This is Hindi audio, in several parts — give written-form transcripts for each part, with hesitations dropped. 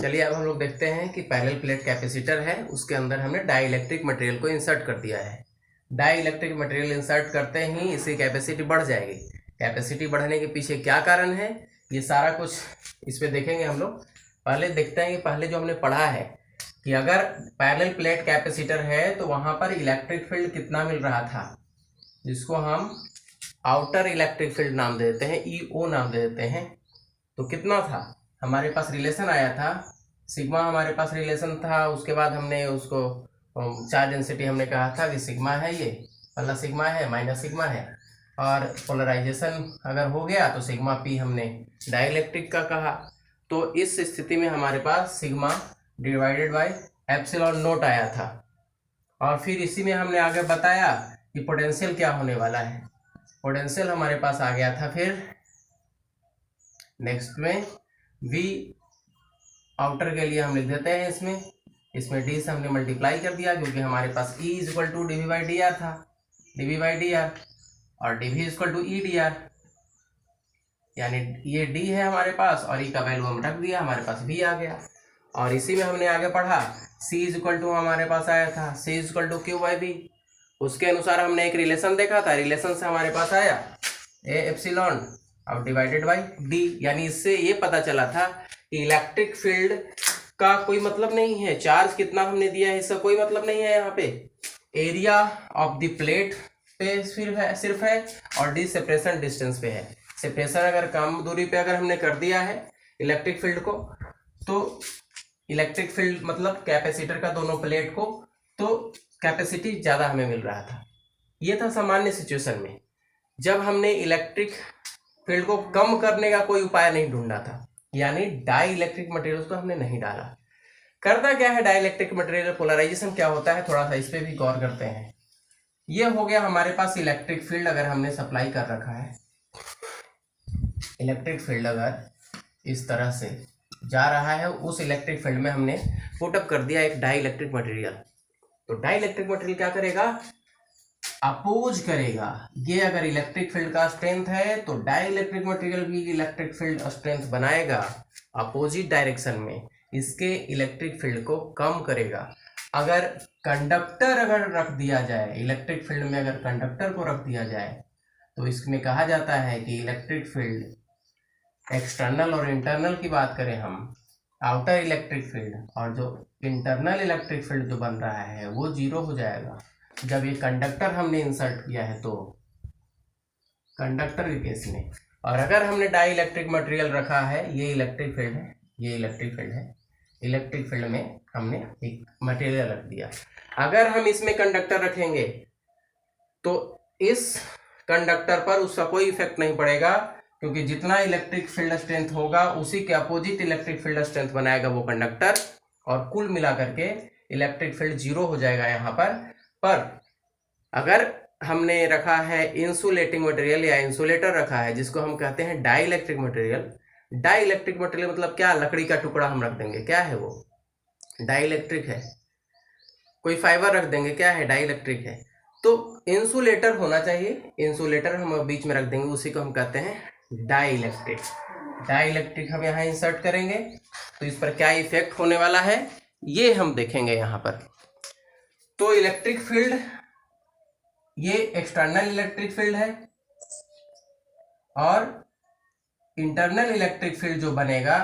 चलिए अब हम लोग देखते हैं कि पैरेलल प्लेट कैपेसिटर है, उसके अंदर हमने डाई इलेक्ट्रिक मटेरियल को इंसर्ट कर दिया है। डाई इलेक्ट्रिक मटेरियल इंसर्ट करते ही इसकी कैपेसिटी बढ़ जाएगी। कैपेसिटी बढ़ने के पीछे क्या कारण है, ये सारा कुछ इस पे देखेंगे हम लोग। पहले देखते हैं कि पहले जो हमने पढ़ा है कि अगर पैरेलल प्लेट कैपेसिटर है तो वहाँ पर इलेक्ट्रिक फील्ड कितना मिल रहा था, जिसको हम आउटर इलेक्ट्रिक फील्ड नाम दे देते हैं, EO नाम दे देते हैं। तो कितना था, हमारे पास रिलेशन आया था सिग्मा, हमारे पास रिलेशन था। उसके बाद हमने उसको चार्ज डेंसिटी हमने कहा था कि सिग्मा है, ये प्लस सिग्मा है माइनस सिग्मा है, और पोलराइजेशन अगर हो गया तो सिग्मा पी हमने डाइलेक्ट्रिक का कहा। तो इस स्थिति में हमारे पास सिग्मा डिवाइडेड बाय एप्सिलॉन नोट आया था। और फिर इसी में हमने आगे बताया कि पोटेंशियल क्या होने वाला है। पोटेंशियल हमारे पास आ गया था। फिर नेक्स्ट में V आउटर के लिए हम लिख देते हैं इसमें D से हमने मल्टीप्लाई कर दिया, क्योंकि हमारे पास E इक्वल टू dV/dr था, dV/dr, और dV इक्वल टू E/dr, यानी ये D है हमारे पास और E का वैल्यू हम रख दिया, हमारे पास V आ गया। और इसी में हमने आगे पढ़ा C इक्वल टू हमारे पास आया था C इक्वल टू Q/V। उसके अनुसार हमने एक रिलेशन देखा था, रिलेशन से हमारे पास आया A एप्सिलॉन अब डिवाइडेड बाई D, यानी इससे ये पता चला था कि इलेक्ट्रिक फील्ड का कोई मतलब नहीं है, चार्ज कितना हमने दिया है इसका कोई मतलब नहीं है। यहाँ पे एरिया ऑफ द प्लेट पे सिर्फ है और D सेपरेशन डिस्टेंस पे है। सेपरेशन अगर कम दूरी पे अगर हमने कर दिया है इलेक्ट्रिक फील्ड को, तो इलेक्ट्रिक फील्ड मतलब कैपेसिटर का दोनों प्लेट को, तो कैपेसिटी ज़्यादा हमें मिल रहा था। ये था सामान्य सिचुएशन में, जब हमने इलेक्ट्रिक फील्ड को कम करने का कोई उपाय नहीं ढूंढा था, यानी डाई इलेक्ट्रिक मटेरियल को हमने नहीं डाला। करता क्या है डाई इलेक्ट्रिक मटेरियल, पोलराइजेशन क्या होता है, थोड़ा सा इस पे भी गौर करते हैं। ये हो गया हमारे पास इलेक्ट्रिक फील्ड अगर हमने सप्लाई कर रखा है। इलेक्ट्रिक फील्ड अगर इस तरह से जा रहा है, उस इलेक्ट्रिक फील्ड में हमने पुटअप कर दिया एक डाई इलेक्ट्रिक मटेरियल, तो डाई इलेक्ट्रिक मटेरियल क्या करेगा, अपोज करेगा। ये अगर इलेक्ट्रिक फील्ड का स्ट्रेंथ है तो डाई इलेक्ट्रिक मटेरियल भी इलेक्ट्रिक फील्ड स्ट्रेंथ बनाएगा अपोजिट डायरेक्शन में, इसके इलेक्ट्रिक फील्ड को कम करेगा। अगर कंडक्टर अगर रख दिया जाए इलेक्ट्रिक फील्ड में, अगर कंडक्टर को रख दिया जाए तो इसमें कहा जाता है कि इलेक्ट्रिक फील्ड एक्सटर्नल और इंटरनल की बात करें हम, आउटर इलेक्ट्रिक फील्ड और जो इंटरनल इलेक्ट्रिक फील्ड जो बन रहा है वो जीरो हो जाएगा जब ये कंडक्टर हमने इंसर्ट किया है, तो कंडक्टर के केस में। और अगर हमने डाई इलेक्ट्रिक मटेरियल रखा है, ये इलेक्ट्रिक फील्ड है, ये इलेक्ट्रिक फील्ड है, इलेक्ट्रिक फील्ड में हमने एक मटेरियल रख दिया। अगर हम इसमें कंडक्टर रखेंगे तो इस कंडक्टर पर उसका कोई इफेक्ट नहीं पड़ेगा, क्योंकि जितना इलेक्ट्रिक फील्ड स्ट्रेंथ होगा उसी के अपोजिट इलेक्ट्रिक फील्ड स्ट्रेंथ बनाएगा वो कंडक्टर, और कुल मिला करके इलेक्ट्रिक फील्ड जीरो हो जाएगा यहाँ पर अगर हमने रखा है इंसुलेटिंग मटेरियल या इंसुलेटर रखा है, जिसको हम कहते हैं dielectric material. Dielectric material मतलब क्या, लकड़ी का टुकड़ा हम रख देंगे, क्या है वो, डाई इलेक्ट्रिक है। कोई फाइबर रख देंगे, क्या है, डाई इलेक्ट्रिक है। तो इंसुलेटर होना चाहिए, इंसुलेटर हम बीच में रख देंगे, उसी को हम कहते हैं डाई इलेक्ट्रिक। डाई इलेक्ट्रिक हम यहाँ इंसर्ट करेंगे तो इस पर क्या इफेक्ट होने वाला है ये हम देखेंगे यहाँ पर। तो इलेक्ट्रिक फील्ड, ये एक्सटर्नल इलेक्ट्रिक फील्ड है, और इंटरनल इलेक्ट्रिक फील्ड जो बनेगा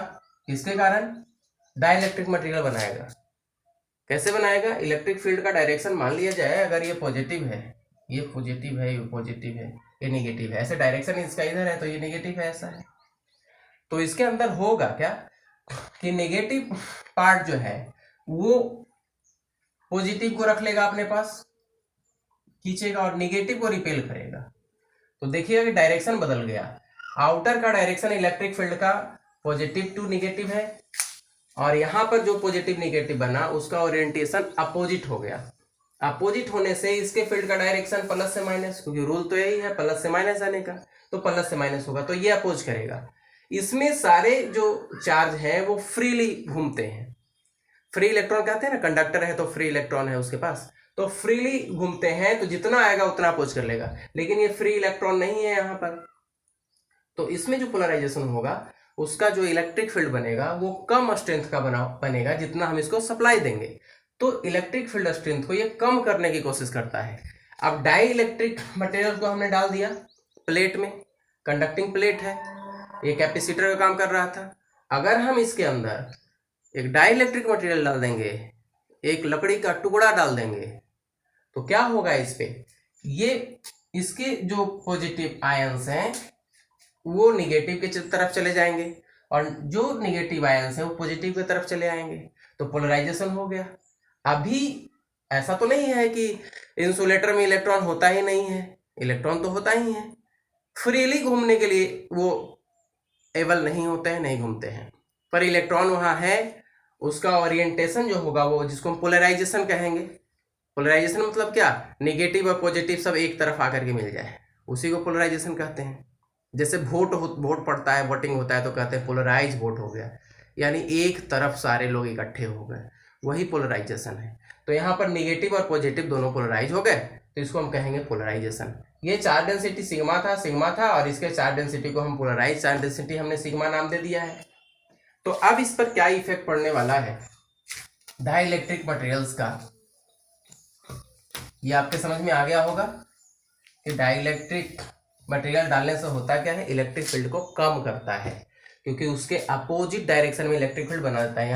किसके कारण, डाई इलेक्ट्रिक मटेरियल बनाएगा। कैसे बनाएगा, इलेक्ट्रिक फील्ड का डायरेक्शन मान लिया जाए, अगर ये पॉजिटिव है, ये पॉजिटिव है, ये पॉजिटिव है, ये नेगेटिव है, ऐसे डायरेक्शन इसका इधर है तो ये नेगेटिव है, ऐसा है। तो इसके अंदर होगा क्या कि नेगेटिव पार्ट जो है वो पॉजिटिव को रख लेगा अपने पास, खींचेगा, और नेगेटिव को रिपेल करेगा। तो देखिएगा कि डायरेक्शन बदल गया। आउटर का डायरेक्शन इलेक्ट्रिक फील्ड का पॉजिटिव टू नेगेटिव है, और यहाँ पर जो पॉजिटिव नेगेटिव बना उसका ओरिएंटेशन अपोजिट हो गया। अपोजिट होने से इसके फील्ड का डायरेक्शन प्लस से माइनस, क्योंकि रूल तो यही है प्लस से माइनस आने का, तो प्लस से माइनस होगा, तो ये अपोज करेगा। इसमें सारे जो चार्ज हैं वो फ्रीली घूमते हैं, फ्री इलेक्ट्रॉन कहते हैं ना, कंडक्टर है तो फ्री इलेक्ट्रॉन है उसके पास, तो फ्रीली घूमते हैं, तो जितना आएगा उतना अपोज कर लेगा। लेकिन ये फ्री इलेक्ट्रॉन नहीं है यहाँ पर, तो इसमें जो पोलराइजेशन होगा उसका जो इलेक्ट्रिक फील्ड बनेगा वो कम स्ट्रेंथ का बनेगा जितना हम इसको सप्लाई देंगे। तो इलेक्ट्रिक फील्ड स्ट्रेंथ को ये कम करने की कोशिश करता है। अब डाई इलेक्ट्रिक मटेरियल को हमने डाल दिया प्लेट में, कंडक्टिंग प्लेट है, ये कैपेसिटर का काम कर रहा था। अगर हम इसके अंदर एक डाई इलेक्ट्रिक मटेरियल डाल देंगे, एक लकड़ी का टुकड़ा डाल देंगे, तो क्या होगा इस पे, ये इसके जो पॉजिटिव आयंस हैं वो निगेटिव के तरफ चले जाएंगे और जो निगेटिव आयंस हैं वो पॉजिटिव की तरफ चले आएंगे, तो पोलराइजेशन हो गया। अभी ऐसा तो नहीं है कि इंसुलेटर में इलेक्ट्रॉन होता ही नहीं है, इलेक्ट्रॉन तो होता ही है, फ्रीली घूमने के लिए वो एबल नहीं होते हैं, नहीं घूमते हैं, पर इलेक्ट्रॉन वहाँ है, उसका ओरिएंटेशन जो होगा वो जिसको हम पोलराइजेशन कहेंगे। पोलराइजेशन मतलब क्या, निगेटिव और पॉजिटिव सब एक तरफ आकर के मिल जाए, उसी को पोलराइजेशन कहते हैं। जैसे वोट पड़ता है, वोटिंग होता है तो कहते हैं पोलराइज वोट हो गया, यानी एक तरफ सारे लोग इकट्ठे हो गए, वही पोलराइजेशन है। तो यहाँ पर निगेटिव और पॉजिटिव दोनों पोलराइज हो गए, तो इसको हम कहेंगे पोलराइजेशन। ये चार्ज डेंसिटी सिग्मा था और इसके चार्ज डेंसिटी को हम पोलराइज चार्ज डेंसिटी हमने सिग्मा नाम दे दिया है। तो अब इस पर क्या इफेक्ट पड़ने वाला है डाई इलेक्ट्रिक मटेरियल्स का, ये आपके समझ में आ गया होगा कि डाई इलेक्ट्रिक मटेरियल डालने से होता क्या है, इलेक्ट्रिक फील्ड को कम करता है, क्योंकि उसके अपोजिट डायरेक्शन में इलेक्ट्रिक फील्ड बना देता है।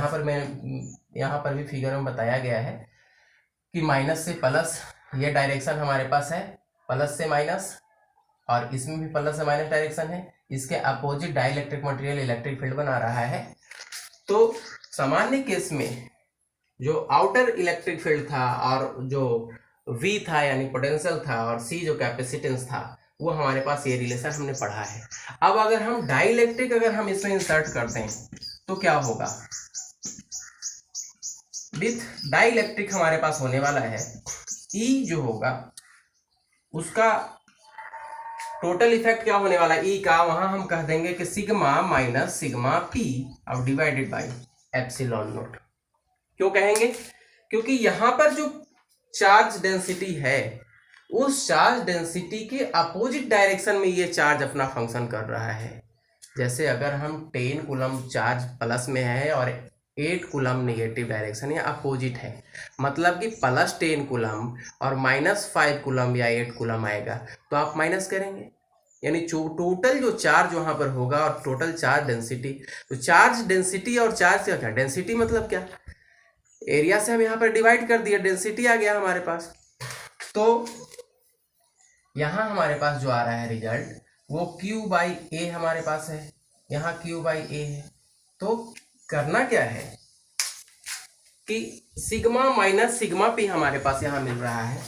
यहाँ पर भी फिगर में बताया गया है कि माइनस से प्लस ये डायरेक्शन हमारे पास है, प्लस से माइनस, और इसमें भी प्लस से माइनस डायरेक्शन है, इसके opposite dielectric material electric field बना रहा है। तो सामान्य केस में जो आउटर इलेक्ट्रिक फील्ड था और जो V था यानी पोटेंशियल था और C जो कैपेसिटेंस था, वो हमारे पास ये रिलेशन हमने पढ़ा है। अब अगर हम डाई इलेक्ट्रिक अगर हम इसमें इंसर्ट करते हैं तो क्या होगा, विथ डाई इलेक्ट्रिक हमारे पास होने वाला है E जो होगा उसका टोटल इफेक्ट क्या होने वाला है, E का वहां हम कह देंगे कि सिग्मा माइनस सिग्मा P और डिवाइडेड बाई एप्सिलॉन नोट। क्यों कहेंगे, क्योंकि यहां पर जो चार्ज डेंसिटी है उस चार्ज डेंसिटी के अपोजिट डायरेक्शन में ये चार्ज अपना फंक्शन कर रहा है। जैसे अगर हम 10 कूलम चार्ज प्लस में है और 8 कूलम नेगेटिव डायरेक्शन या अपोजिट है, मतलब कि प्लस 10 कूलम और माइनस 5 कूलम या 8 कूलम आएगा तो आप माइनस करेंगे, यानी टोटल जो चार्ज वहाँ पर होगा और टोटल चार्ज डेंसिटी। तो चार्ज डेंसिटी और चार्ज का क्या, डेंसिटी मतलब क्या, एरिया से हम यहाँ पर डिवाइड कर दिया, डेंसिटी आ गया हमारे पास। तो यहाँ हमारे पास जो आ रहा है रिजल्ट वो Q/A हमारे पास है, यहाँ Q/A है। तो करना क्या है कि सिग्मा माइनस सिग्मा P हमारे पास यहाँ मिल रहा है।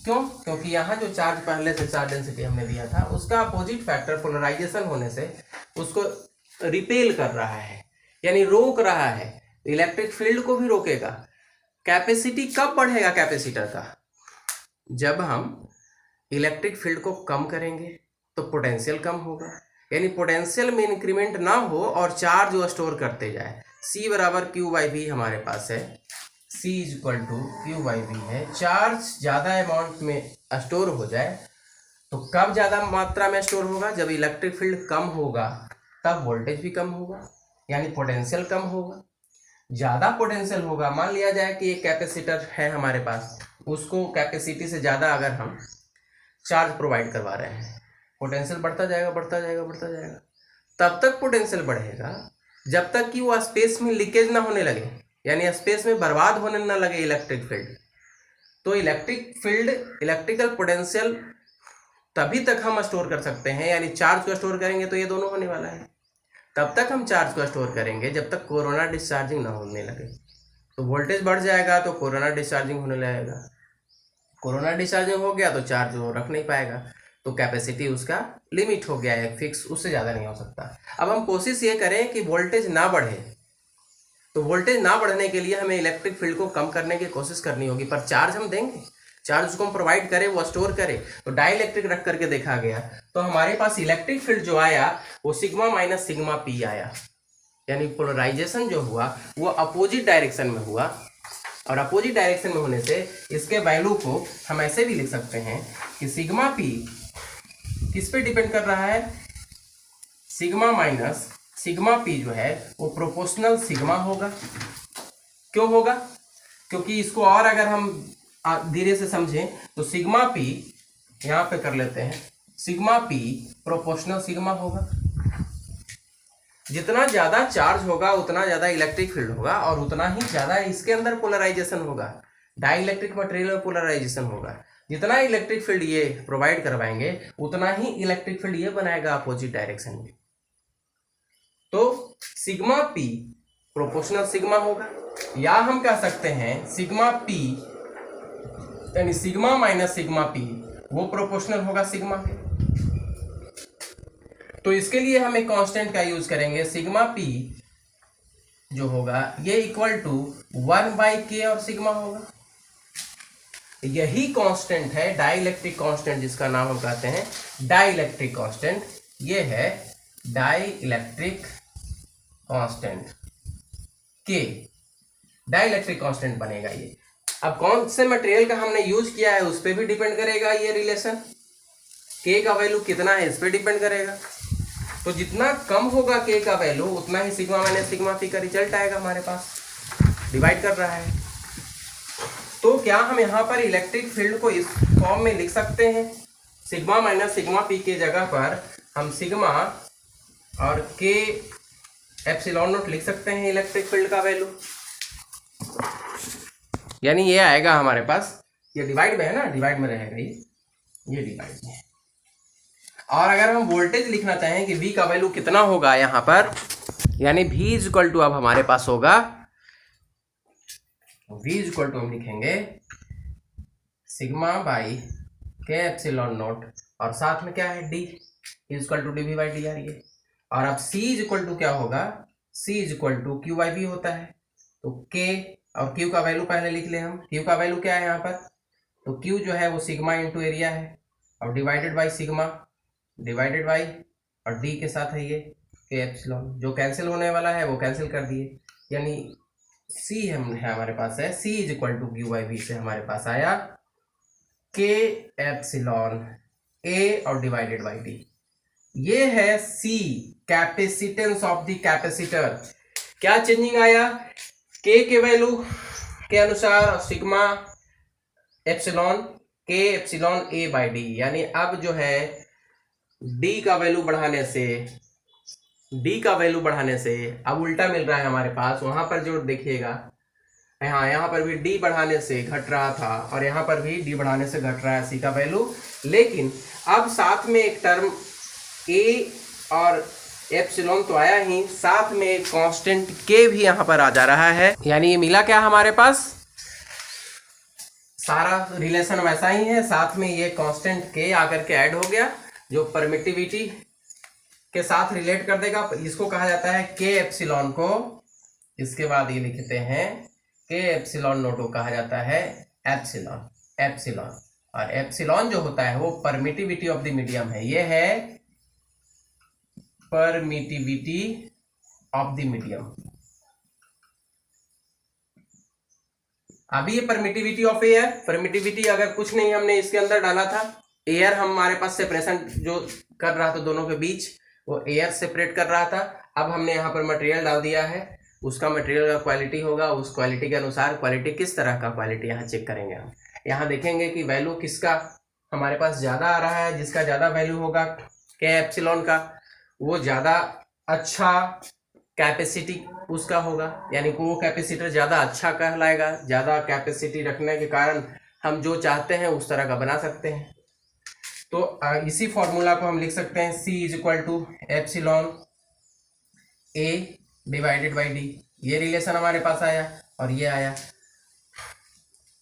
क्यों, क्योंकि यहाँ जो चार्ज पहले से चार्ज डेंसिटी हमने दिया था उसका अपोजिट फैक्टर पोलराइजेशन होने से उसको रिपेल कर रहा है, यानी रोक रहा है, इलेक्ट्रिक फील्ड को भी रोकेगा। कैपेसिटी कब बढ़ेगा कैपेसिटर का, जब हम इलेक्ट्रिक फील्ड को कम करेंगे तो पोटेंशियल कम होगा, यानी पोटेंशियल में इंक्रीमेंट ना हो और चार्ज वो स्टोर करते जाए। C बराबर Q/V हमारे पास है, C इक्वल टू Q/V है। चार्ज ज़्यादा अमाउंट में स्टोर हो जाए तो कब ज़्यादा मात्रा में स्टोर होगा, जब इलेक्ट्रिक फील्ड कम होगा तब वोल्टेज भी कम होगा, यानी पोटेंशियल कम होगा। ज़्यादा पोटेंशियल होगा, मान लिया जाए कि एक कैपेसिटर है हमारे पास, उसको कैपेसिटी से ज़्यादा अगर हम चार्ज प्रोवाइड करवा रहे हैं, पोटेंशियल बढ़ता जाएगा बढ़ता जाएगा बढ़ता जाएगा। तब तक पोटेंशियल बढ़ेगा जब तक कि वो स्पेस में लीकेज ना होने लगे, यानी स्पेस में बर्बाद होने ना लगे इलेक्ट्रिक फील्ड। तो इलेक्ट्रिक फील्ड इलेक्ट्रिकल पोटेंशियल तभी तक हम स्टोर कर सकते हैं, यानी चार्ज को स्टोर करेंगे तो ये दोनों होने वाला है। तब तक हम चार्ज को स्टोर करेंगे जब तक कोरोना डिस्चार्जिंग ना होने लगे। तो वोल्टेज बढ़ जाएगा तो कोरोना डिस्चार्जिंग होने लगेगा, कोरोना डिस्चार्जिंग हो गया तो चार्ज वो रख नहीं पाएगा, तो कैपेसिटी उसका लिमिट हो गया है फिक्स, उससे ज़्यादा नहीं हो सकता। अब हम कोशिश ये करें कि वोल्टेज ना बढ़े, तो वोल्टेज ना बढ़ने के लिए हमें इलेक्ट्रिक फील्ड को कम करने की कोशिश करनी होगी, पर चार्ज हम देंगे, चार्ज उसको हम प्रोवाइड करें, वो स्टोर करे। तो डाई इलेक्ट्रिक रख करके देखा गया तो हमारे पास इलेक्ट्रिक फील्ड जो आया वो सिग्मा माइनस सिग्मा P आया, यानी पोलराइजेशन जो हुआ वो अपोजिट डायरेक्शन में हुआ, और अपोजिट डायरेक्शन में होने से इसके वैल्यू को हम ऐसे भी लिख सकते हैं कि सिग्मा P किस पे डिपेंड कर रहा है, सिग्मा माइनस सिग्मा पी जो है वो प्रोपोर्शनल सिग्मा होगा। क्यों होगा? क्योंकि इसको और अगर हम धीरे से समझें तो सिग्मा पी यहाँ पे कर लेते हैं, सिग्मा पी प्रोपोर्शनल सिग्मा होगा। जितना ज्यादा चार्ज होगा उतना ज्यादा इलेक्ट्रिक फील्ड होगा और उतना ही ज्यादा इसके अंदर पोलराइजेशन होगा। डाई इलेक्ट्रिक मटेरियल में पोलराइजेशन होगा। जितना इलेक्ट्रिक फील्ड ये प्रोवाइड करवाएंगे उतना ही इलेक्ट्रिक फील्ड ये बनाएगा अपोजिट डायरेक्शन में। तो सिग्मा पी प्रोपोर्शनल सिग्मा होगा, या हम कह सकते हैं सिग्मा पी यानी सिग्मा माइनस सिग्मा पी वो प्रोपोर्शनल होगा सिग्मा के। तो इसके लिए हम एक कांस्टेंट का यूज करेंगे, सिग्मा पी जो होगा ये इक्वल टू 1/k और सिग्मा होगा। यही कांस्टेंट है डाइलेक्ट्रिक कांस्टेंट, जिसका नाम हम कहते हैं डाइलेक्ट्रिक कांस्टेंट। ये है डाइलेक्ट्रिक कांस्टेंट के, डाइलेक्ट्रिक कांस्टेंट बनेगा ये। अब कौन से मटेरियल का हमने यूज किया है उस पर भी डिपेंड करेगा ये रिलेशन। के का वैल्यू कितना है इस पर डिपेंड करेगा। तो जितना कम होगा के का वैल्यू उतना ही सिग्मा माइनस सिग्मा पी का रिजल्ट आएगा हमारे पास। डिवाइड कर रहा है तो क्या हम यहाँ पर इलेक्ट्रिक फील्ड को इस फॉर्म में लिख सकते हैं? सिग्मा माइनस सिग्मा पी के जगह पर हम सिग्मा और के एप्सिलॉन नॉट लिख सकते हैं इलेक्ट्रिक फील्ड का वैल्यू। यानी ये आएगा हमारे पास, ये डिवाइड में है ना, डिवाइड में रहेगा ये डिवाइड में। और अगर हम वोल्टेज लिखना चाहें कि V का वैल्यू कितना होगा यहाँ पर, यानी V इज इक्वल टू अब हमारे पास होगा V इज इक्वल टू हम लिखेंगे sigma by K epsilon naught और साथ में क्या है D is equal to dV by D R ये। और अब C इज इक्वल टू क्या होगा, C is equal to Q by V होता है। तो K और Q का वैल्यू पहले लिख ले हम। Q का वैल्यू क्या है यहाँ पर, तो Q जो है वो सिग्मा इंटू एरिया है और divided by sigma divided by और D के साथ है ये के एप्सिलॉन। जो कैंसिल होने वाला है वो कैंसिल कर दिए, यानी C हम है हमारे पास है C is equal to Q by V से हमारे पास आया के एप्सिलॉन A और डिवाइडेड बाई D। ये है C capacitance of the capacitor. क्या चेंजिंग आया, K के वैल्यू के अनुसार और सिग्मा एप्सिलॉन के एप्सिलॉन A बाई D। यानी अब जो है D का वैल्यू बढ़ाने से अब उल्टा मिल रहा है हमारे पास। वहां पर जो देखिएगा यहाँ पर भी D बढ़ाने से घट रहा था और यहाँ पर भी D बढ़ाने से घट रहा है C का वैल्यू। लेकिन अब साथ में एक टर्म A और एप्सिलॉन तो आया ही, साथ में एक कांस्टेंट K भी यहाँ पर आ जा रहा है। यानी ये मिला क्या हमारे पास, सारा रिलेशन वैसा ही है, साथ में ये कांस्टेंट K आकर के ऐड हो गया जो परमिटिविटी के साथ रिलेट कर देगा। इसको कहा जाता है के एप्सिलॉन को, इसके बाद ये लिखते हैं के एप्सिलॉन नोट को कहा जाता है एप्सिलॉन। और एप्सिलॉन जो होता है वो परमिटिविटी ऑफ द मीडियम है। ये है परमिटिविटी ऑफ द मीडियम। अभी ये परमिटिविटी ऑफ एयर, परमिटिविटी अगर कुछ नहीं हमने इसके अंदर डाला था, एयर हमारे पास सेपरेशन जो कर रहा था दोनों के बीच, वो एयर सेपरेट कर रहा था। अब हमने यहाँ पर मटेरियल डाल दिया है, उसका मटेरियल का क्वालिटी होगा, उस क्वालिटी के अनुसार क्वालिटी किस तरह का क्वालिटी यहाँ चेक करेंगे हम। यहाँ देखेंगे कि वैल्यू किसका हमारे पास ज़्यादा आ रहा है। जिसका ज़्यादा वैल्यू होगा के एप्सिलॉन का, वो ज़्यादा अच्छा कैपेसिटी उसका होगा, यानी कि वो कैपेसिटर ज़्यादा अच्छा कहलाएगा। ज़्यादा कैपेसिटी रखने के कारण हम जो चाहते हैं उस तरह का बना सकते हैं। तो इसी फॉर्मूला को हम लिख सकते हैं C is equal to epsilon A divided by D। ये रिलेशन हमारे पास आया और ये आया,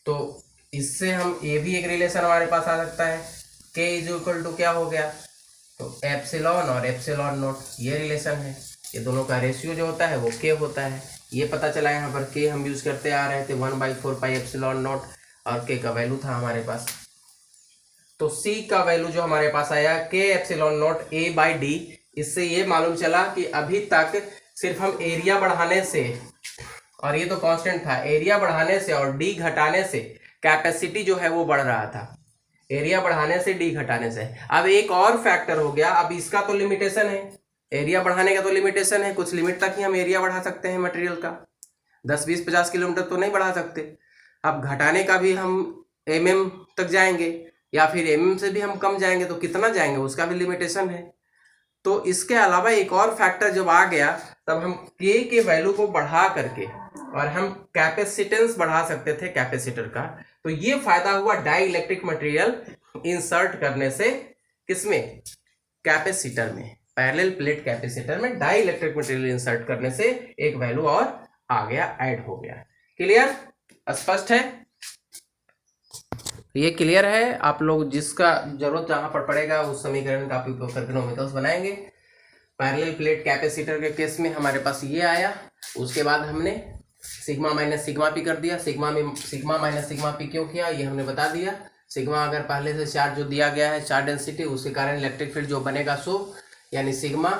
तो इससे हम ये भी एक रिलेशन हमारे पास आ सकता है। K इज इक्वल टू क्या हो गया, तो एप्सिलॉन और एप्सिलॉन नोट, ये रिलेशन है। ये दोनों का रेशियो जो होता है वो K होता है। ये पता चला यहाँ पर K हम यूज करते आ रहे थे 1/4 पाई एप्सिलॉन नोट और K का वैल्यू था हमारे पास। तो C का वैल्यू जो हमारे पास आया के epsilon not A by D। इससे ये मालूम चला कि अभी तक सिर्फ हम एरिया बढ़ाने से, और ये तो कांस्टेंट था, एरिया बढ़ाने से और D घटाने से कैपेसिटी जो है वो बढ़ रहा था। एरिया बढ़ाने से D घटाने से। अब एक और फैक्टर हो गया, अब इसका तो लिमिटेशन है, एरिया बढ़ाने का तो लिमिटेशन है, कुछ लिमिट तक ही हम एरिया बढ़ा सकते हैं मटेरियल का, 10, 20, 50 किलोमीटर तो नहीं बढ़ा सकते। अब घटाने का भी हम mm तक जाएंगे या फिर mm से भी हम कम जाएंगे, तो कितना जाएंगे उसका भी लिमिटेशन है। तो इसके अलावा एक और फैक्टर जब आ गया तब हम K के वैल्यू को बढ़ा करके और हम कैपेसिटेंस बढ़ा सकते थे कैपेसिटर का। तो ये फायदा हुआ डाई इलेक्ट्रिक मटेरियल इंसर्ट करने से, किसमें, कैपेसिटर में, पैरेलल प्लेट कैपेसिटर में डाई इलेक्ट्रिक मटेरियल इंसर्ट करने से एक वैल्यू और आ गया, ऐड हो गया। क्लियर, स्पष्ट है? ये क्लियर है? आप लोग जिसका जरूरत जहां पर पड़ेगा उस समीकरण का उपयोग करके न्यूमेरिकल्स बनाएंगे। पैरेलल प्लेट कैपेसिटर के केस में हमारे पास ये आया, उसके बाद हमने सिग्मा माइनस सिग्मा पी कर दिया। सिग्मा में सिग्मा माइनस सिग्मा पी क्यों किया ये हमने बता दिया। सिग्मा अगर पहले से चार्ज जो दिया गया है, चार्ज डेंसिटी, उसके कारण इलेक्ट्रिक फील्ड जो बनेगा सो यानी सिग्मा,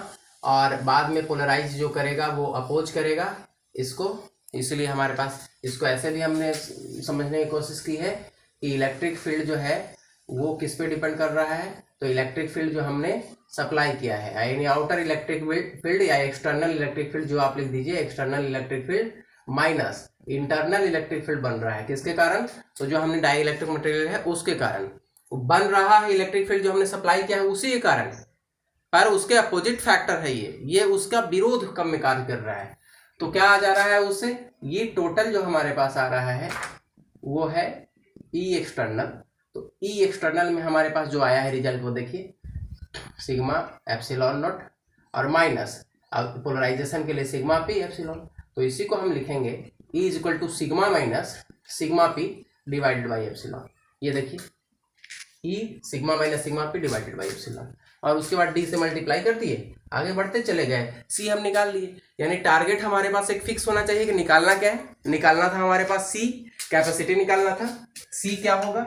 और बाद में पोलराइज जो करेगा वो अपोज करेगा इसको। इसलिए हमारे पास इसको ऐसे भी हमने समझने की कोशिश की है कि इलेक्ट्रिक फील्ड जो है वो किस पे डिपेंड कर रहा है। तो इलेक्ट्रिक फील्ड जो हमने सप्लाई किया है यानी आउटर इलेक्ट्रिक फील्ड या एक्सटर्नल इलेक्ट्रिक फील्ड, जो आप लिख दीजिए external electric field minus internal electric field बन रहा है, किसके कारण, तो जो हमने डाई इलेक्ट्रिक मटेरियल है उसके कारण बन रहा है इलेक्ट्रिक फील्ड जो हमने सप्लाई किया है उसी के कारण, पर उसके अपोजिट फैक्टर है ये उसका विरोध कम में कार्य कर रहा है। तो क्या आ जा रहा है उससे, ये टोटल जो हमारे पास आ रहा है वो है ई एक्सटर्नल। तो ई एक्सटर्नल में हमारे पास जो आया है रिजल्ट वो देखिए, सिग्मा एप्सिलॉन नॉट और माइनस अब पोलराइजेशन के लिए सिग्मा पी एप्सिलॉन। तो इसी को हम लिखेंगे E is equal to sigma minus sigma P divided by epsilon. ये देखिए E sigma minus sigma P divided by epsilon, और उसके बाद D से मल्टीप्लाई कर दिए, आगे बढ़ते चले गए, C हम निकाल लिए। यानी टारगेट हमारे पास एक फिक्स होना चाहिए कि निकालना क्या है, निकालना था हमारे पास C, कैपेसिटी निकालना था। C क्या होगा,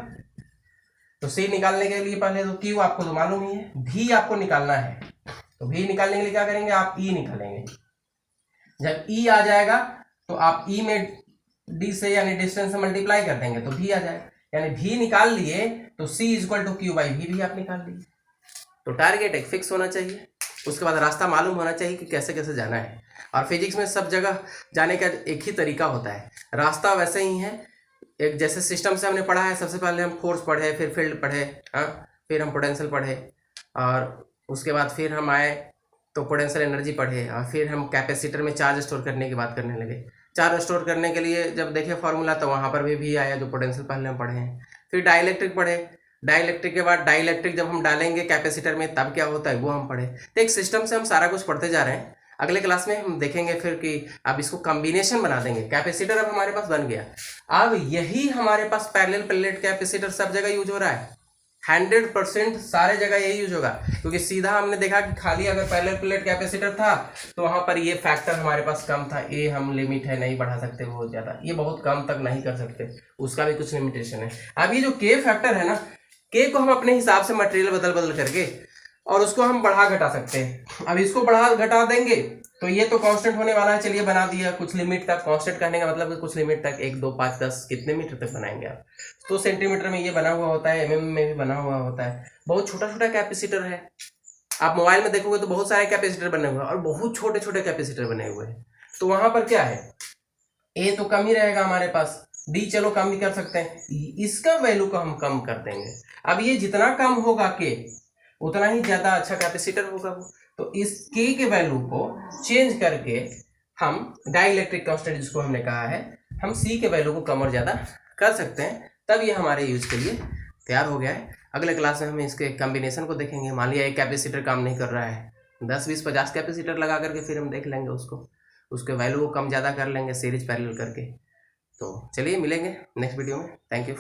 तो C निकालने के लिए पहले तो Q आपको तो मालूम ही है, V आपको निकालना है। तो V निकालने के लिए क्या करेंगे, आप E निकालेंगे। जब E आ जाएगा तो आप E में D से यानी डिस्टेंस से मल्टीप्लाई कर देंगे तो V आ जाएगा, यानी V निकाल लिए तो C is equal to Q by V भी आप निकाल लिए। तो टारगेट एक फिक्स होना चाहिए, उसके बाद रास्ता मालूम होना चाहिए कि कैसे कैसे जाना है। और फिजिक्स में सब जगह जाने का एक ही तरीका होता है, रास्ता वैसे ही है। एक जैसे सिस्टम से हमने पढ़ा है, सबसे पहले हम फोर्स पढ़े, फिर फील्ड पढ़े, फिर हम पोटेंशियल पढ़े, और उसके बाद फिर हम आए तो पोटेंशियल एनर्जी पढ़े, और फिर हम कैपेसिटर में चार्ज स्टोर करने की बात करने लगे। चार्ज स्टोर करने के लिए जब देखे फॉर्मूला तो वहाँ पर भी आया जो पोटेंशियल पहले हम पढ़े हैं। फिर डाइलेक्ट्रिक पढ़े, डाइलेक्ट्रिक के बाद डाइलेक्ट्रिक जब हम डालेंगे कैपेसिटर में तब क्या होता है वो हम पढ़े। तो एक सिस्टम से हम सारा कुछ पढ़ते जा रहे हैं। अगले क्लास में हम देखेंगे फिर कि अब इसको कॉम्बिनेशन बना देंगे। कैपेसिटर अब हमारे पास बन गया, अब यही हमारे पास पैरेलल प्लेट कैपेसिटर सब जगह यूज हो रहा है, 100% सारे जगह यही यूज होगा। क्योंकि सीधा हमने देखा कि खाली अगर पैरेलल प्लेट कैपेसिटर था तो वहां पर ये फैक्टर हमारे पास कम था, ए हम लिमिट है नहीं बढ़ा सकते बहुत ज्यादा, ये बहुत कम तक नहीं कर सकते, उसका भी कुछ लिमिटेशन है। अब ये जो के फैक्टर है ना, के को हम अपने हिसाब से मटेरियल बदल करके और उसको हम बढ़ा घटा सकते हैं। अब इसको बढ़ा घटा देंगे तो ये तो कांस्टेंट होने वाला है, चलिए बना दिया कुछ लिमिट तक। कांस्टेंट करने का मतलब कुछ लिमिट तक, 1, 2, 5, 10 कितने मीटर तक बनाएंगे आप, तो सेंटीमीटर में ये बना हुआ होता है, mm में भी बना हुआ होता है। बहुत छोटा छोटा कैपेसिटर है, आप मोबाइल में देखोगे तो बहुत सारे कैपेसिटर बने हुए हैं और बहुत छोटे छोटे कैपेसिटर बने हुए हैं। तो वहां पर क्या है, ए तो कम ही रहेगा हमारे पास, डी चलो कम भी कर सकते हैं, इसका वैल्यू को हम कम कर देंगे। अब ये जितना कम होगा के उतना ही ज्यादा अच्छा कैपेसिटर होगा वो। तो इस के के वैल्यू को चेंज करके हम डाइलेक्ट्रिक कांस्टेंट जिसको हमने कहा है, हम सी के वैल्यू को कम और ज्यादा कर सकते हैं, तब ये हमारे यूज के लिए तैयार हो गया है। अगले क्लास में हम इसके कॉम्बिनेशन को देखेंगे। मान लिया एक कैपेसिटर काम नहीं कर रहा है, 10, 20, 50 कैपेसिटर लगा करके फिर हम देख लेंगे उसको, उसके वैल्यू को कम ज़्यादा कर लेंगे सीरीज पैरेलल करके। तो चलिए मिलेंगे नेक्स्ट वीडियो में। Thank you.